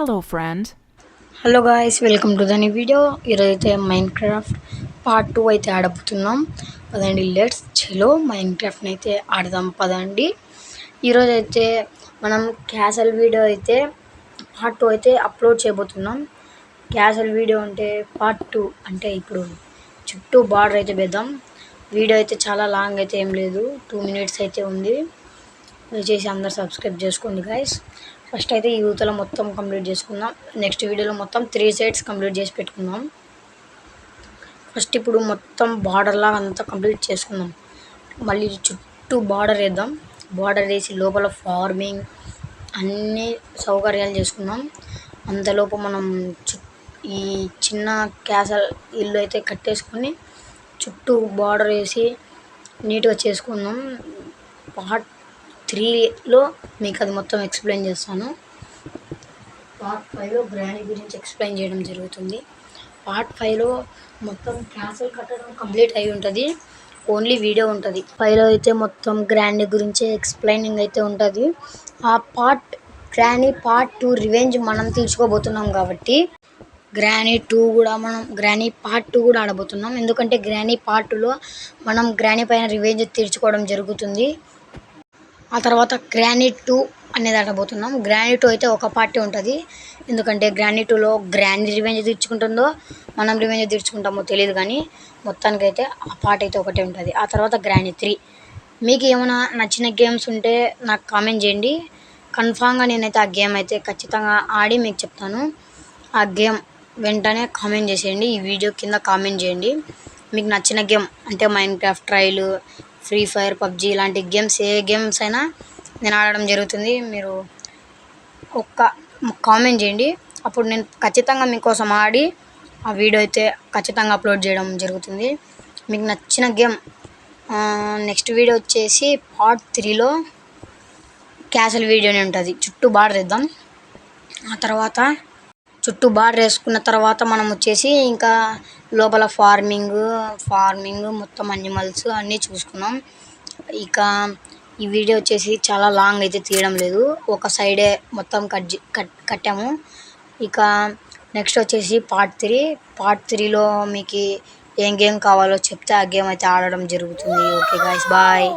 Hello, friend. Hello guys, welcome to the new video. ఈరోజైతే mind craft part 2 అయితే ఆడబోతున్నాం. పదండి, let's చలో mind క్రాఫ్ట్ని అయితే ఆడదాం పదండి. ఈరోజైతే మనం క్యాసల్ వీడియో అయితే పార్ట్ 2 అయితే అప్లోడ్ చేయబోతున్నాం. క్యాసల్ వీడియో అంటే పార్ట్ 2 అంటే ఇప్పుడు చుట్టూ బార్డర్ అయితే వేద్దాం. వీడియో అయితే చాలా లాంగ్ అయితే ఏం లేదు, 2 minutes అయితే ఉంది. దయచేసి అందరు సబ్స్క్రైబ్ చేసుకోండి గాయస్. ఫస్ట్ అయితే ఈ యూతలో మొత్తం కంప్లీట్ చేసుకుందాం. నెక్స్ట్ వీడియోలో మొత్తం 3 sides కంప్లీట్ చేసి పెట్టుకుందాం. ఫస్ట్ ఇప్పుడు మొత్తం బార్డర్ లాగా అంతా కంప్లీట్ చేసుకుందాం. మళ్ళీ చుట్టూ బార్డర్ వేద్దాం. బార్డర్ వేసి లోపల ఫార్మింగ్ అన్ని సౌకర్యాలు చేసుకుందాం. అంతలోపు మనం ఈ చిన్న క్యాసల్ ఇల్లు అయితే కట్టేసుకొని చుట్టూ బార్డర్ వేసి నీట్గా చేసుకుందాం. పార్ట్ 3లో మీకు అది మొత్తం ఎక్స్ప్లెయిన్ చేస్తాను. పార్ట్ 5లో గ్రానీ గురించి ఎక్స్ప్లెయిన్ చేయడం జరుగుతుంది. పార్ట్ 5లో మొత్తం క్యాసల్ కట్టడం కంప్లీట్ అయి ఉంటుంది, ఓన్లీ వీడియో ఉంటుంది. 5లో అయితే మొత్తం గ్రానీ గురించి ఎక్స్ప్లెయినింగ్ అయితే ఉంటుంది. ఆ గ్రానీ పార్ట్ 2 రివెంజ్ మనం తీసుకోబోతున్నాం కాబట్టి గ్రానీ పార్ట్ 2 కూడా ఆడబోతున్నాం. ఎందుకంటే గ్రానీ పార్ట్ 2లో మనం గ్రానీ పైన రివెంజ్ తీర్చుకోవడం జరుగుతుంది. ఆ తర్వాత గ్రానీ 2 అనేది ఆడబోతున్నాం. గ్రానీ 2 అయితే ఒక పార్టీ ఉంటుంది. ఎందుకంటే గ్రానీ 2లో గ్రానీ రివెంజ్ తీర్చుకుంటుందో మనం రివెంజ్ తీర్చుకుంటామో తెలియదు, కానీ మొత్తానికైతే ఆ పార్ట్ అయితే ఒకటే ఉంటుంది. ఆ తర్వాత గ్రానీ 3. మీకు ఏమైనా నచ్చిన గేమ్స్ ఉంటే నాకు కామెంట్ చేయండి. కన్ఫామ్గా నేనైతే ఆ గేమ్ అయితే ఖచ్చితంగా ఆడి మీకు చెప్తాను. ఆ గేమ్ వెంటనే కామెంట్ చేసేయండి. ఈ వీడియో కింద కామెంట్ చేయండి. మీకు నచ్చిన గేమ్ అంటే Minecraft, trail, Free Fire, PUBG ఇలాంటి గేమ్స్, ఏ గేమ్స్ అయినా నేను ఆడడం జరుగుతుంది. మీరు ఒక్క కామెంట్ చేయండి, అప్పుడు నేను ఖచ్చితంగా మీకోసం ఆడి ఆ వీడియో అయితే ఖచ్చితంగా అప్లోడ్ చేయడం జరుగుతుంది. మీకు నచ్చిన గేమ్. నెక్స్ట్ వీడియో వచ్చేసి పార్ట్ 3లో క్యాసల్ వీడియోనే ఉంటుంది. చుట్టూ బార్డర్ వేద్దాం. ఆ తర్వాత చుట్టూ బార్డర్ వేసుకున్న తర్వాత మనం వచ్చేసి ఇంకా లోపల ఫార్మింగ్ మొత్తం అనిమల్స్ అన్నీ చూసుకున్నాం. ఇక ఈ వీడియో వచ్చేసి చాలా లాంగ్ అయితే తీయడం లేదు, ఒక సైడే మొత్తం కట్టాము. ఇక నెక్స్ట్ వచ్చేసి పార్ట్ 3లో మీకు ఏం గేమ్ కావాలో చెప్తే ఆ గేమ్ అయితే ఆడడం జరుగుతుంది. Okay guys, bye.